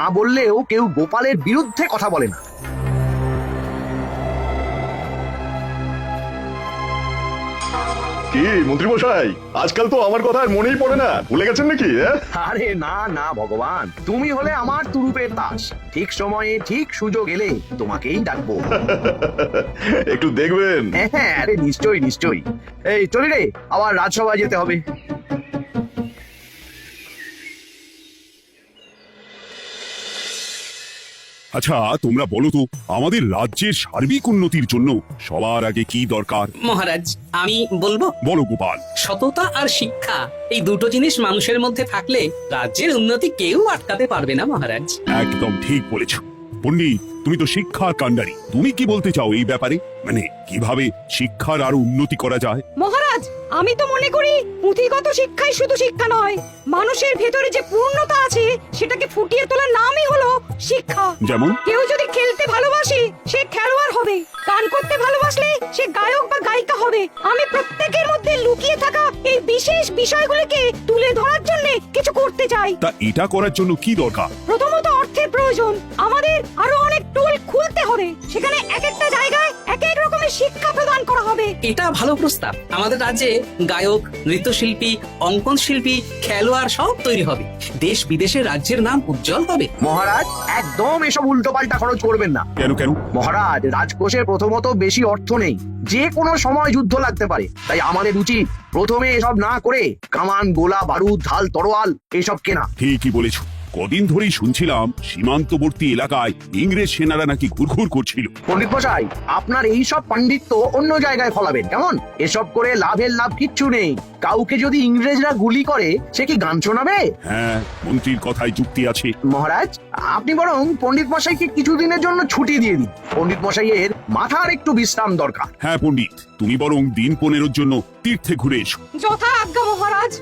না বললেও কেউ গোপালের বিরুদ্ধে কথা বলে না। কি মন্ত্রী মশাই, আজকাল তো আমার কথা আর মনেই পড়ে না, ভুলে গেছেন নাকি? আরে না না ভগবান, তুমি হলে আমার তুরুপের তাস। ঠিক সময়ে ঠিক সুযোগ এলে তোমাকেই ডাকবো। একটু দেখবেন। হ্যাঁ, আরে নিশ্চয়ই নিশ্চয়ই। এই চলি রে, আবার রাজসভায় যেতে হবে। আচ্ছা তোমরা বলো তো, আমাদের রাজ্যের সার্বিক উন্নতির জন্য সবার আগে কি দরকার? মহারাজ, আমি বলবো। বলো গোপাল। সততা আর শিক্ষা, এই দুটো জিনিস মানুষের মধ্যে থাকলে রাজ্যের উন্নতি কেউ আটকাতে পারবে না মহারাজ। একদম ঠিক বলেছ পণ্ডিত, তুমি তো শিক্ষার কাণ্ডারি। তুমি কি বলতে চাও এই ব্যাপারে? মানে কিভাবে শিক্ষার আরো উন্নতি করা যায়? মহারাজ, আমি তো মনে করি পুঁথিগত শিক্ষাই শুধু শিক্ষা নয়, মানুষের ভেতরে যে পূর্ণতা আছে সেটাকে ফুটিয়ে তোলার নামই হলো শিক্ষা। যেমন? কেউ যদি খেলতে ভালোবাসে সে খেলোয়াড় হবে, গান করতে ভালোবাসলে সে গায়ক বা গায়িকা হবে। আমি প্রত্যেকের মধ্যে লুকিয়ে থাকা এই বিশেষ বিষয়গুলোকে তুলে ধরার জন্য কিছু করতে চাই। তা এটা করার জন্য কি দরকার? প্রথমত অর্থের প্রয়োজন। আমাদের আরো অনেক টুল খুলতে হবে, সেখানে এক একটা জায়গায় এক এক রকমের শিক্ষা প্রদান করা হবে। এটা ভালো প্রস্তাব। আমাদের রাজ্যে গায়ক, নৃত্যশিল্পী, অঙ্কন শিল্পী, খেলোয়াড় সব তৈরি হবে। দেশ বিদেশে রাজ্যের নাম উজ্জ্বল হবে। মহারাজ, একদম এসব উল্টো পাল্টা খরচ করবেন না। কেন কেন? মহারাজ, রাজকোষে প্রথমত বেশি অর্থ নেই, যে কোনো সময় যুদ্ধ লাগতে পারে। তাই আমাদের উচিত প্রথমে এসব না করে কামান, গোলা, বারুদ, ঢাল, তরোয়াল এসব কেনা। ঠিকই বলেছো। কদিন ধরেই শুনছিলাম সীমান্তবর্তী এলাকায় ইংরেজ সেনারা নাকি ঘুরঘুর করছিল। পণ্ডিত মশাই, আপনার এই সব পাণ্ডিত্য অন্য জায়গায় ফলাবেন কেমন? এসব করে লাভের লাভ কিচ্ছু নেই। কাউকে যদি ইংরেজরা গুলি করে সে কি গান শোনাবে? হ্যাঁ, মন্ত্রীর কথায় যুক্তি আছে। মহারাজ, আপনি বরং পণ্ডিত মশাইকে কিছুদিনের জন্য ছুটি দিয়ে দিন। পণ্ডিত মশাইয়ের মাথার একটু বিশ্রাম দরকার। হ্যাঁ পণ্ডিত, তুমি বরং দিন 15 জন্য তীর্থে ঘুরে এসো। যথা আজ্ঞা মহারাজ।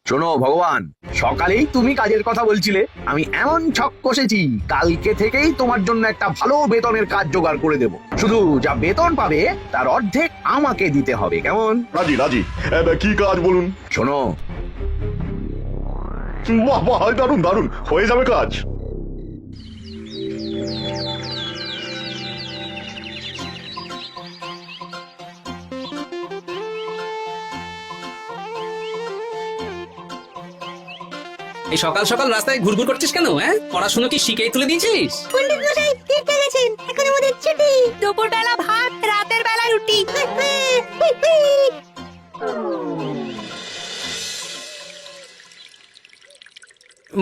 শোনো ভগবান, সকালেই তুমি কাজের কথা বলছিলে, আমি এমন ছক কষেছি কালকে থেকেই তোমার জন্য একটা ভালো বেতনের কাজ জোগাড় করে দেব। শুধু যা বেতন পাবে তার অর্ধেক আমাকে দিতে হবে, কেমন? রাজি রাজি। কি কাজ বলুন? শোনো, বাহ বাহ, দারুণ দারুণ, হয়ে যাবে কাজ। এই সকাল সকাল রাস্তায় ঘুরঘুর করছিস কেন? হ্যাঁ, পড়াশোনা কি শিখেই তুলে দিয়েছিস? পণ্ডিত মশাই তীর্থে গেছেন, এখন আমাদের ছুটি। দুপুরবেলা ভাত, রাতের বেলা রুটি।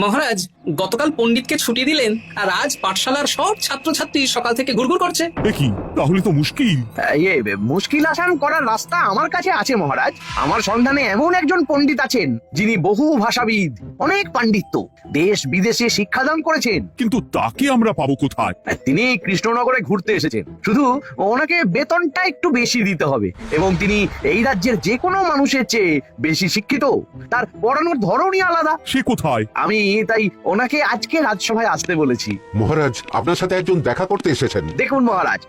মহারাজ, গতকাল পণ্ডিতকে ছুটি দিলেন আর আজ পাঠশালার সব ছাত্রছাত্রী সকাল থেকে ঘুরঘুর করছে। কি তাহলে তো মুশকিল। মুশকিল আসান করার রাস্তা আমার কাছে আছে মহারাজ। আমার সন্ধানে এমন একজন পণ্ডিত আছেন যিনি বহু ভাষাবিদ, অনেক পাণ্ডিত্য, দেশ বিদেশে শিক্ষাদান করেছেন। কিন্তু তাকে আমরা পাবো কোথায়? তিনি কৃষ্ণনগরে ঘুরতে এসেছেন, শুধু ওনাকে বেতনটা একটু বেশি দিতে হবে। এবং তিনি এই রাজ্যের যে কোনো মানুষের চেয়ে বেশি শিক্ষিত, তার পড়ানোর ধরনই আলাদা। সে কোথায়? আমি তাই ওনাকে আজকে রাজসভায় আসতে বলেছি। মহারাজ, আপনার সাথে একজন দেখা করতে এসেছেন। দেখুন মহারাজ,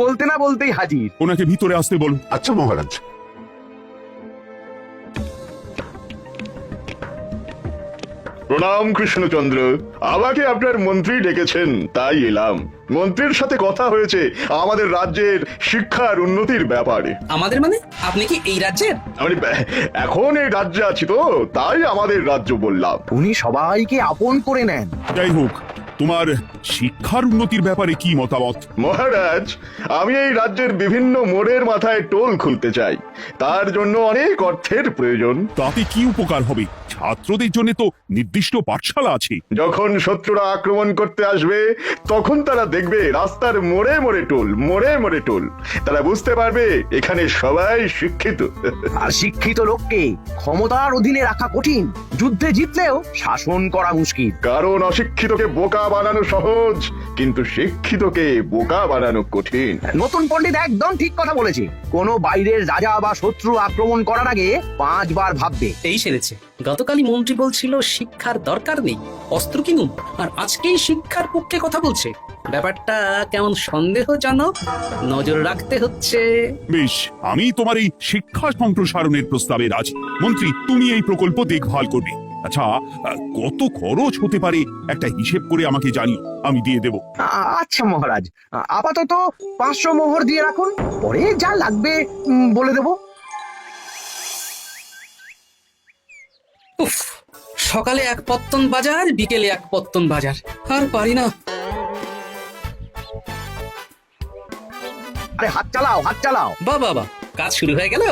বলতে না বলতেই হাজির। ওনাকে ভিতরে আসতে বলো। আচ্ছা মহারাজ। প্রণাম কৃষ্ণচন্দ্র, আমাকে আপনার মন্ত্রী ডেকেছেন তাই এলাম। মন্ত্রীর সাথে কথা হয়েছে আমাদের রাজ্যের শিক্ষার উন্নতির ব্যাপারে। আমাদের মানে? আপনি কি এই রাজ্যের? আমি এখন এই রাজ্যে আছি তো, তাই আমাদের রাজ্য বললাম। উনি সবাইকে আপন করে নেন। যাই হোক, তোমার শিক্ষার উন্নতির ব্যাপারে কি মতামত? মহারাজ, আমি এই রাজ্যের বিভিন্ন মোড়ের মাথায় টোল খুলতে চাই। তার জন্য অনেক অর্থের প্রয়োজন। তাতে কি উপকার হবে? ছাত্রদের জন্য তো নির্দিষ্ট পাঠশালা আছে। যখন শত্রুরা আক্রমণ করতে আসবে তখন তারা দেখবে রাস্তার মোড়ে মোড়ে টোল, মোড়ে মোড়ে টোল। তারা বুঝতে পারবে এখানে সবাই শিক্ষিত। আর শিক্ষিত লোককে ক্ষমতার অধীনে রাখা কঠিন, যুদ্ধে জিতলেও শাসন করা মুশকিল। কারণ অশিক্ষিতকে বোকা বানানো সহজ, কিন্তু শিক্ষিতকে বোকা বানানো কঠিন। নতুন পণ্ডিত একদম ঠিক কথা বলেছে। কোনো বাইরের রাজা বা শত্রু আক্রমণ করার আগে 5 বার ভাববে। এই সেরেছে। গতকালই মন্ত্রী বলছিল শিক্ষার দরকার নেই, অস্ত্র কিনুন, আর আজকেই শিক্ষার পক্ষে কথা বলছে। ব্যাপারটা কেমন সন্দেহজনক, নজর রাখতে হচ্ছে। বেশ, আমি তোমার এই শিক্ষা সম্প্রসারণের প্রস্তাবে রাজি। মন্ত্রী, তুমি এই প্রকল্প দেখভাল করবে। আচ্ছা, কত খরচ হতে পারে একটা হিসেব করে আমাকে জানিও, আমি দিয়ে দেব। আচ্ছা মহারাজ, আপাতত 500 মোহর দিয়ে রাখুন, পরে যা লাগবে বলে দেবো। উফ, সকালে এক পত্তন বাজার, বিকেলে এক পত্তন বাজার, আর পারি না। আরে হাত চালাও, হাত চালাও। বাবা, কাজ শুরু হয়ে গেল।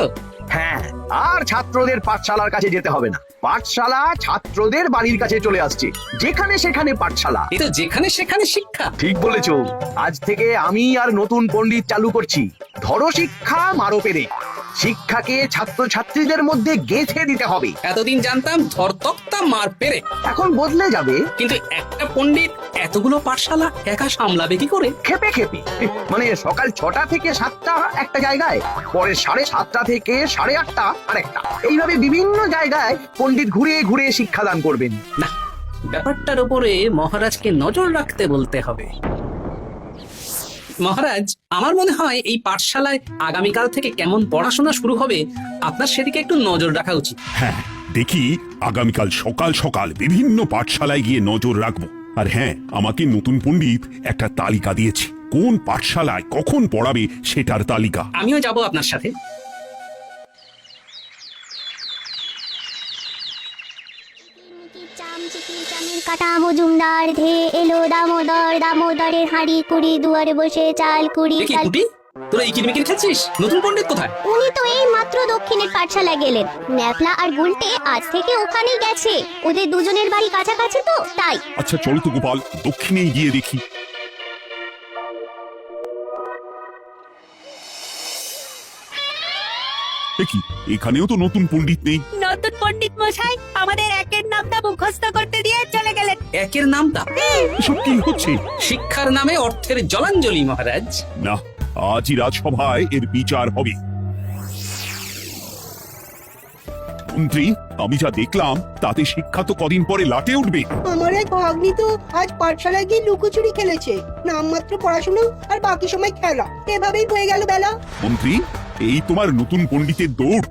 হ্যাঁ, আর ছাত্রদের পাঠশালার কাছে যেতে হবে না। পাঠশালা ছাত্রদের বাড়ির কাছে চলে আসছে। যেখানে সেখানে পাঠশালা। এই তো যেখানে সেখানে শিক্ষা। ঠিক বলেছো। আজ থেকে আমি আর নতুন পণ্ডিত চালু করছি। ধরো শিক্ষা, মারো পেরে। শিক্ষাকে ছাত্রছাত্রীদের মধ্যে গেঁথে দিতে হবে। এতদিন জানতাম ধরতক্তা মার পেরে, এখন বদলে যাবে। কিন্তু একটা পণ্ডিত এতগুলো পাঠশালা একা সামলাবে কি করে? খেপে খেপে, মানে সকাল 6টা থেকে 7টা একটা জায়গায়, পরে 7:30 থেকে 8:30 আরেকটা, এইভাবে বিভিন্ন জায়গায় পণ্ডিত ঘুরে ঘুরে শিক্ষাদান করবেন। না, ব্যাপারটার উপরে মহারাজকে নজর রাখতে বলতে হবে। মহারাজ, আমার মনে হয় এই পাঠশালায় আগামীকাল থেকে কেমন পড়াশোনা শুরু হবে, আপনার সেদিকে একটু নজর রাখা উচিত। হ্যাঁ, দেখি আগামীকাল সকাল সকাল বিভিন্ন পাঠশালায় গিয়ে নজর রাখবো। আর হ্যাঁ, আমাকে নতুন পণ্ডিত একটা তালিকা দিয়েছে, কোন পাঠশালায় কখন পড়াবে সেটার তালিকা। আমিও যাব আপনার সাথে। চামের কাটা মজুমদার ধে এলো দামোদর, দামোদরের হাঁড়ি কুড়ি, দুয়ারে বসে চাল কুড়ি। দেখি কুটি, তোরা এই কিরমিকির খেলছিস? নতুন পণ্ডিত কোথায়? উনি তো এই মাত্র দক্ষিণের পাঠশালায় গেলেন। ন্যাপলা আর গুলটে আজ থেকে ওখানেই গেছে। ওদের দুজনের বাড়ি কাছাকাছি তো, তাই। আচ্ছা চলো তো গোপাল, দক্ষিণে গিয়ে দেখি। দেখি এখানেও তো নতুন পণ্ডিত নেই। নতুন পণ্ডিত মশাই আমাদের একের নামটা মুখস্থ করতে দিয়ে চলে গেলেন। একের নামটা? এসব কি হচ্ছে? শিক্ষার নামে অর্থের জলাঞ্জলি মহারাজ। না, আজই রাজসভায় এর বিচার হবে। মন্ত্রী, আমি যা দেখলাম তাতে শিক্ষা তো কদিন পরে লাটে উঠবে। আমার এক ভাগ্নি তো আজ পাঠশালায় গিয়ে লুকোচুরি খেলেছে। নামমাত্র পড়াশোনা আর বাকি সময় খেলা, এভাবেই হয়ে গেল বেলা। মন্ত্রী, এই তোমার নতুন পণ্ডিতের দৌড়।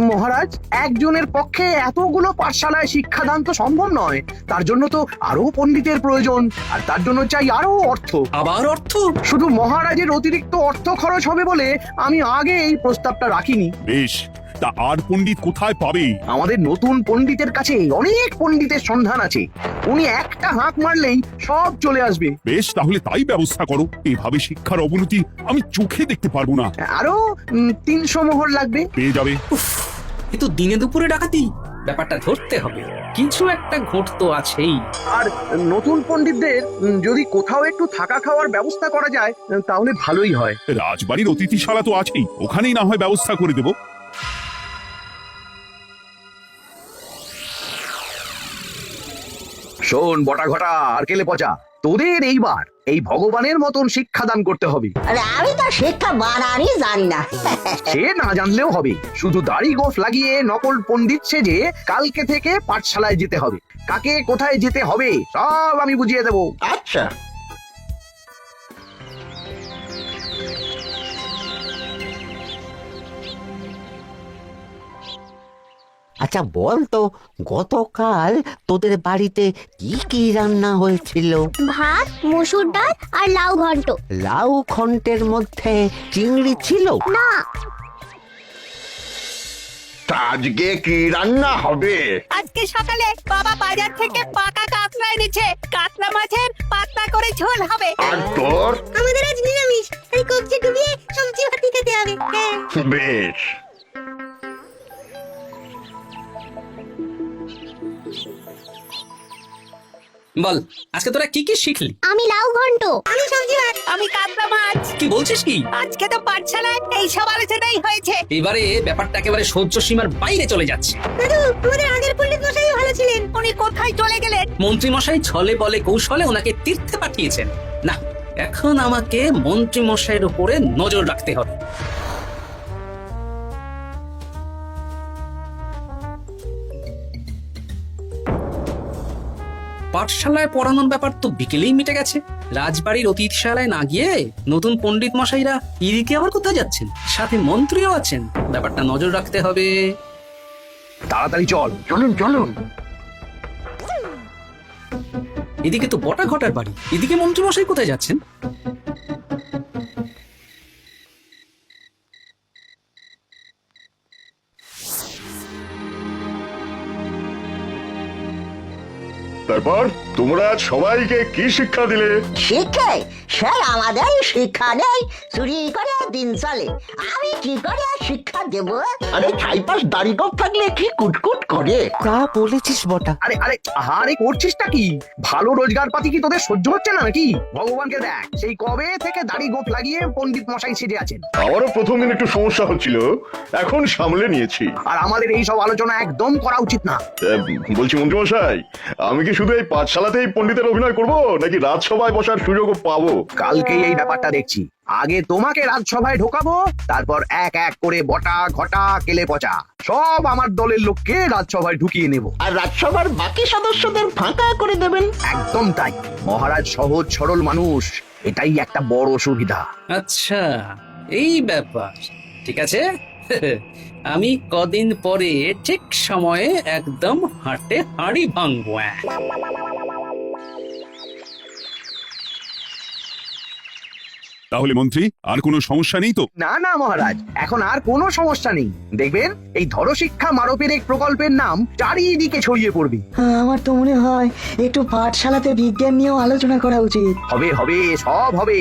মহারাজ, একজনের পক্ষে এতগুলো পাঠশালায় শিক্ষাদান তো সম্ভব নয়। তার জন্য তো আরো পণ্ডিতের প্রয়োজন, আর তার জন্য চাই আরো অর্থ। আবার অর্থ? শুধু মহারাজের অতিরিক্ত অর্থ খরচ হবে বলে আমি আগে এই প্রস্তাবটা রাখিনি। বেশ, তা আর পণ্ডিত কোথায় পাবে? আমাদের নতুন পণ্ডিতের কাছে অনেক পণ্ডিতের সন্ধান আছে। উনি একটা হাঁক মারলেই সব চলে আসবে। বেশ, তাহলে তাই ব্যবস্থা করো। এভাবে শিক্ষার অবনতি আমি চোখে দেখতে পারবো না। আরো 300 মোহর লাগবে। পেয়ে যাবে। এ তো দিনে দুপুরে ডাকাতি। ব্যাপারটা ধরতে হবে, কিছু একটা ঘট তো আছেই। আর নতুন পণ্ডিতদের যদি কোথাও একটু থাকা খাওয়ার ব্যবস্থা করা যায় তাহলে ভালোই হয়। রাজবাড়ির অতিথিশালা তো আছেই, ওখানেই না হয় ব্যবস্থা করে দেবো। শোন বটা ঘটা আর কেলে পচা, তোদের এইবার এই ভগবানের মতন শিক্ষাদান করতে হবে। আরে আমি তো শিক্ষা বানানই জানি না। সে না জানলেও হবে, শুধু দাড়ি গোফ লাগিয়ে নকল পণ্ডিত সেজে কালকে থেকে পাঠশালায় যেতে হবে। কাকে কোথায় যেতে হবে সব আমি বুঝিয়ে দেবো। আচ্ছা, আচ্ছা বল তো, গতকাল তোদের বাড়িতে কি কি রান্না হয়েছিল? ভাত, মসুর ডাল আর লাউ ঘন্ট। লাউ ঘন্টের মধ্যে চিংড়ি ছিল? না। আজকে কি রান্না হবে? আজকে সকালে বাবা বাজার থেকে পাকা কাতলা এনেছে। কাতলা মাছের পাতলা করে ঝোল হবে। আর তোর? আমাদের আজ নিরামিষ, এই কবজি ডুবিয়ে সবজি ভাতি খেতে হবে। বেশ। বল, আজকে তোরা কি কি শিখলি? আমি লাউ ঘন্ট। আমি সবজি ভাত। আমি কাতলা মাছ। কি বলছিস কি? আজকে তো পাঠশালায় এই সব আলোচনাই হয়েছে। এবারে ব্যাপারটা একেবারে সহ্য সীমার বাইরে চলে যাচ্ছে। দাদু, আমাদের আগের পণ্ডিত মশাই ভালো ছিলেন। উনি কোথায় চলে গেলেন? মন্ত্রী মশাই ছলে বলে কৌশলে ওনাকে তীর্থে পাঠিয়েছেন। না, এখন আমাকে মন্ত্রী মশাইয়ের উপরে নজর রাখতে হবে। পাঠশালায় পড়ানোর ব্যাপার তো বিকেলেই মিটে গেছে। রাজবাড়ির অতিথিশালায় না গিয়ে নতুন পণ্ডিত মশাইরা এদিকে আবার কোথায় যাচ্ছেন? সাথে মন্ত্রীও আছেন, ব্যাপারটা নজর রাখতে হবে। তাড়াতাড়ি চল। চলুন চলুন। এদিকে তো বটা ঘটার বাড়ি, এদিকে মন্ত্রী মশাই কোথায় যাচ্ছেন? তারপর তোমরা সবাইকে কি শিক্ষা দিলে? শিক্ষায় স্যার আমাদের শিক্ষা নেই, চুরি করে দিন চলে। আমি কি করে শিক্ষা দেব? আরে ছাইপাশ দাড়ি গোঁফ থাকলে কি কুটকুট করে। তা বলেছিস বটা। আরে আরে আরে করছিসটা কি? ভালো রোজগার পাতি কি তোদের সহ্য হচ্ছে না নাকি? ভগবানকে দেখ, সেই কবে থেকে দাড়ি গোঁফ লাগিয়ে পণ্ডিত মশাই সেজে আছেন। আমারও প্রথম দিন একটু সমস্যা হচ্ছিল, এখন সামলে নিয়েছি। আর আমাদের এই সব আলোচনা একদম করা উচিত না। বলছি মন্ত্রীমশাই, আমি কি শুধু এই পাঠশালাতেই পণ্ডিতের অভিনয় করব, নাকি রাজসভায় বসার সুযোগও পাবো? কালকেই এই ব্যাপারটা দেখছি। আগে তোমাকে রাজসভায় ঢোকাবো, তারপর এক এক করে বটা ঘটা কেলে পচা সব আমার দলের লোককে রাজসভায় ঢুকিয়ে নেব। আর রাজসভার বাকি সদস্যদের ফাঁকা করে দেবেন। একদম তাই। মহারাজ সহজ সরল মানুষ, এটাই একটা বড় সুবিধা। আচ্ছা, এই ব্যাপার। ঠিক আছে, আমি কদিন পরে ঠিক সময়ে একদম হাটে হাঁড়ি ভাঙবো। তাহলে মন্ত্রী, আর কোনো সমস্যা নেই তো? না না মহারাজ, এখন আর কোনো সমস্যা নেই। দেখবেন এই ধরশিক্ষা মারপের এক প্রকল্পের নাম চারিদিকে ছড়িয়ে পড়বে। আমার তো মনে হয় একটু পাঠশালাতে বিজ্ঞান নিয়েও আলোচনা করা উচিত। হবে হবে, সব হবে।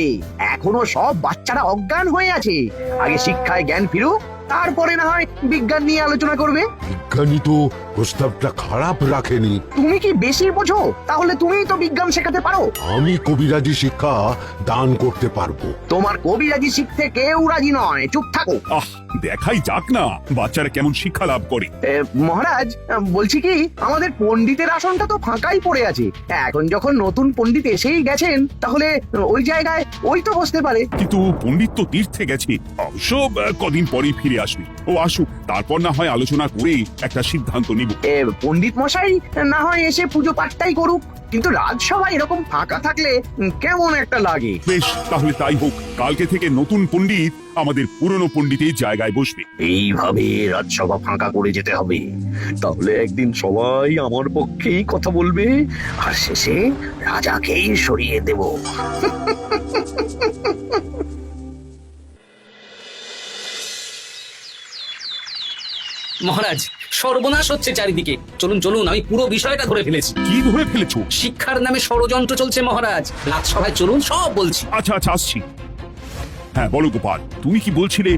এখনো সব বাচ্চারা অজ্ঞান হয়ে আছে। আগে শিক্ষায় জ্ঞান ফিরুক, তারপরে না হয় বিজ্ঞান নিয়ে আলোচনা করবে। বিজ্ঞানী তো প্রস্তাবটা খারাপ রাখেনি। তুমি কি বেশি বোঝো? তাহলে তুমিই তো বিজ্ঞান শেখাতে পারো। আমি কবিরাজি শিক্ষা দান করতে পারবো। তোমার কবিরাজি শিখতে কেউ রাজি নয়, চুপ থাকো। আহ, দেখাই যাক না বাচ্চারা কেমন শিক্ষা লাভ করে। মহারাজ, বলছি কি, আমাদের পণ্ডিতের আসনটা তো ফাঁকাই পড়ে আছে। এখন যখন নতুন পণ্ডিত এসেই গেছেন, তাহলে ওই জায়গায় ওই তো বসতে পারে। কিন্তু পণ্ডিত তো তীর্থে গেছে, অবশ্য কদিন পরেই ফিরে আসবে। ও আসুক, তারপর না হয় আলোচনা করে একটা সিদ্ধান্ত নিব। পণ্ডিত মশাই না হয় এসে পুজো পাঠটাই করুক, কিন্তু রাজসভা এরকম ফাঁকা থাকলে কেমন একটা লাগে। বেশ, তাহলে তাই হোক। কালকে থেকে নতুন পণ্ডিত আমাদের পুরনো পণ্ডিতের জায়গায় বসবে। এইভাবে রাজসভা ফাঁকা করে যেতে হবে, তাহলে একদিন সবাই আমার পক্ষেই কথা বলবে, আর শেষে রাজাকেই সরিয়ে দেব। মহারাজ, সর্বনাশ হচ্ছে চারিদিকে। চলুন চলুন, আমি পুরো বিষয়টা ধরে ফেলেছি। কি ধরে ফেলেছো? শিক্ষার নামে ষড়যন্ত্র চলছে মহারাজ। রাজসভায় চলুন, সব বলছি। আচ্ছা আচ্ছা, আসছি। হ্যাঁ বলো গোপাল, তুমি কি বলছিলে?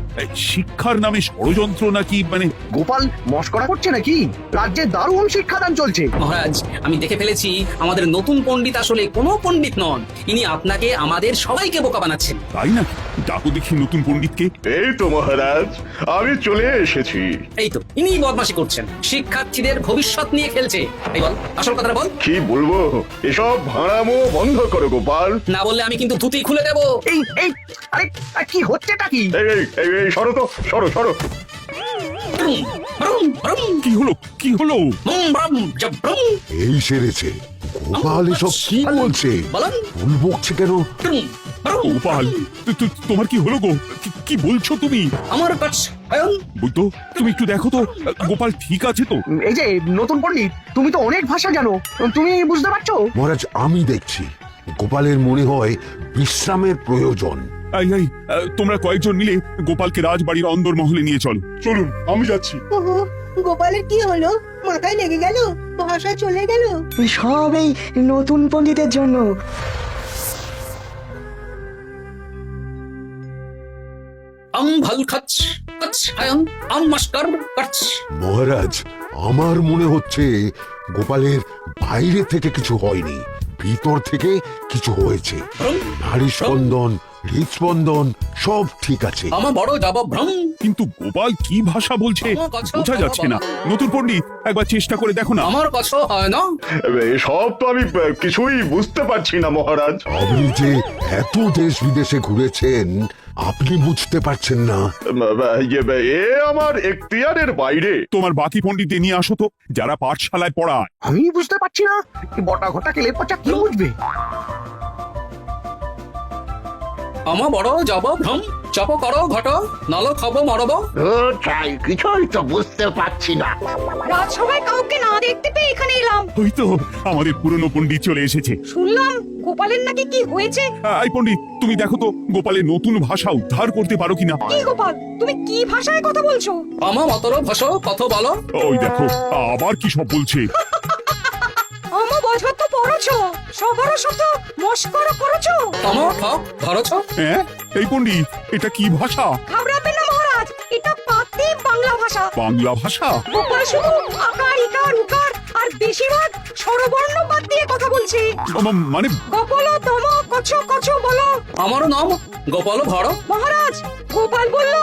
শিক্ষার নামে ষড়যন্ত্র নাকি? মানে গোপাল মস্করা করছে নাকি? রাজ্যে দারুণ শিক্ষাদান চলছে। মহারাজ, আমি দেখে ফেলেছি আমাদের নতুন পণ্ডিত আসলে কোনো পণ্ডিত নন। ইনি আপনাকে আমাদের সবাইকে বোকা বানাচ্ছেন। তাই নাকি? ডাকো দেখি নতুন পণ্ডিতকে। এই তো মহারাজ, আমি চলে এসেছি। এই তো ইনি বদমাশি করছেন, শিক্ষার্থীদের ভবিষ্যৎ নিয়ে খেলছে। এই বল, আসল কথাটা বল। কি বলবো, এসব ভাড়ামো বন্ধ করো গোপাল। না বললে আমি কিন্তু ধুতি খুলে দেবো। এই এই আরে কি হচ্ছেটা কি? এই সরো তো, সরো সরো। ব্রুম, ব্রুম, ব্রুম, কি হলো? কি হলো? ব্রুম, ব্রুম, জব, ব্রুম। এই সেরেছে। গোপাল এসব কি বলছে? বলুন। ভুল বকছে কেন? ব্রুম, ব্রুম। গোপাল, তোমার কি হলো গো? কি বলছো তুমি? আমার কাছে আয়ন। বুঝতো, তুমি একটু দেখো তো গোপাল ঠিক আছে তো? এই যে নতুন পণ্ডিত, তুমি তো অনেক ভাষা জানো, তুমি বুঝতে পারছো? মহারাজ, আমি দেখছি গোপালের মনে হয় বিশ্রামের প্রয়োজন। এই এই, তোমরা কয়েকজন মিলে গোপালকে রাজবাড়ির অন্দরমহলে নিয়ে চলো। চলুন, আমি যাচ্ছি। ওহো, গোপালের কি হলো? মাথায় লেগে গেল? ভাষা চলে গেল? সব এই নতুন পণ্ডিতের জন্য। আম ভাল খাচ খাচ আয়ন, আম মাস্টার কাচ। মহারাজ, আমার মনে হচ্ছে গোপালের বাইরে থেকে কিছু হয়নি, ভিতর থেকে কিছু হয়েছে। নারী স্পন্দন, হৃদস্পন্দন সব ঠিক আছে। আমার বড় যাব ভ্রম। কিন্তু গোপাল কি ভাষা বলছে বোঝা যাচ্ছে না। নতুন পণ্ডিত, একবার চেষ্টা করে দেখো না। আমার কাছে হয় না। এসব তো আমি কিছুই বুঝতে পারছি না মহারাজ। আপনি যে এত দেশ বিদেশে ঘুরেছেন, আপনি বুঝতে পারছেন না? এ আমার এখতিয়ারের বাইরে। তোমার বাকি পণ্ডিতদের নিয়ে আসো তো, যারা পাঠশালায় পড়ায়। আমি বুঝতে পারছি না, বটা ঘটা কেলে পচা কি বুঝবে? অম বড় জব ভ্রম চপ করো ঘট নল খব মরব। তাই কিছুই তো বুঝতে পারছি না। রাজসভায় কাউকে না দেখতে পেয়ে এখানে এলাম। ওই তো আমাদের পুরনো পণ্ডিত চলে এসেছে। শুনলাম গোপালের নাকি কি হয়েছে। এই পণ্ডিত, তুমি দেখো তো গোপালের নতুন ভাষা উদ্ধার করতে পারো কিনা। কি গোপাল, তুমি কি ভাষায় কথা বলছো? অম মতর ভস কত বলো। ওই দেখো আবার কি সব বলছে। আমো বছর তো পড়ছো, সবারও সাথে মস্করা করছো। অম ঠক ধরছ। হ্যাঁ এই পণ্ডিত, এটা কি ভাষা? ঘাবড়াবেন না মহারাজ, এটা পাতি বাংলা ভাষা। বাংলা ভাষা? গোপাল শুধু আকার ইকার উকার আর বেশিরভাগ স্বরবর্ণ বাদ দিয়ে কথা বলছে। মানে গোপাল তম কছ কছ বলো। আমার নাম গোপাল ভর। মহারাজ গোপাল বলল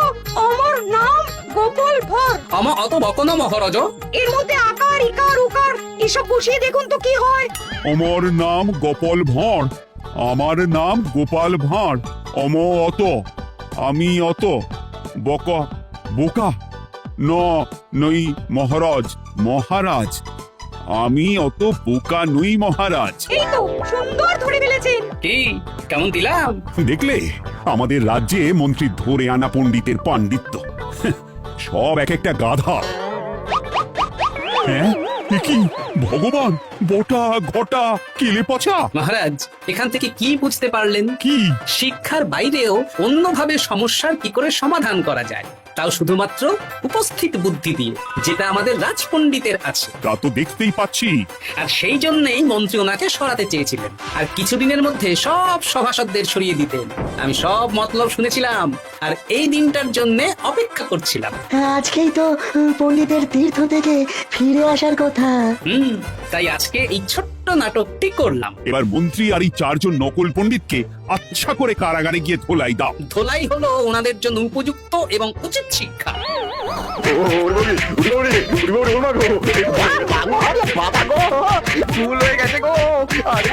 আমার নাম গোপাল ভর। অম অত বকন মহারাজ। এর মধ্যে আকার ইকার উকার এসব বসিয়ে দেখুন তো কি হয়। আমার নাম গোপাল ভাঁড়। আমার নাম গোপাল ভাঁড়। অম অত, আমি অত, বকা বোকা, ন নই মহারাজ। মহারাজ আমি অত বোকা নই মহারাজ। এই তো সুন্দর ধরে ফেলেছেন। কি কেমন দিলাম? দেখলে আমাদের রাজ্যে মন্ত্রী ধরে আনা পণ্ডিতের পাণ্ডিত্য। সব এক একটা গাধা। হ্যাঁ এ কি ভগবান, বটা ঘটা কেলে পচা। মহারাজ এখান থেকে কি বুঝতে পারলেন? কি? শিক্ষার বাইরেও অন্যভাবে সমস্যার কি করে সমাধান করা যায়, তাও শুধুমাত্র উপস্থিত বুদ্ধি দিয়ে, যেটা আমাদের রাজপণ্ডিতের আছে। তা তো দেখতেই পাচ্ছি। আর সেই জন্যই মন্ত্রী ওনাকে সরাতে চেয়েছিলেন, আর কিছুদিনের মধ্যে সব সভাসদদের সরিয়ে দিতেন। আমি সব মতলব শুনেছিলাম, আর এই দিনটার জন্য অপেক্ষা করছিলাম। আজকেই তো পণ্ডিতের তীর্থ থেকে ফিরে আসার কথা। তাই আজকে এই ছোট্ট নাটকটি করলাম। এবার মন্ত্রী আর এই 4 জন নকল পণ্ডিতকে আচ্ছা করে কারাগারে গিয়ে ধোলাই দাও। ধোলাই হলো ওনাদের জন্য উপযুক্ত এবং উচিত শিক্ষা। ভুল হয়ে গেছে গো। আরে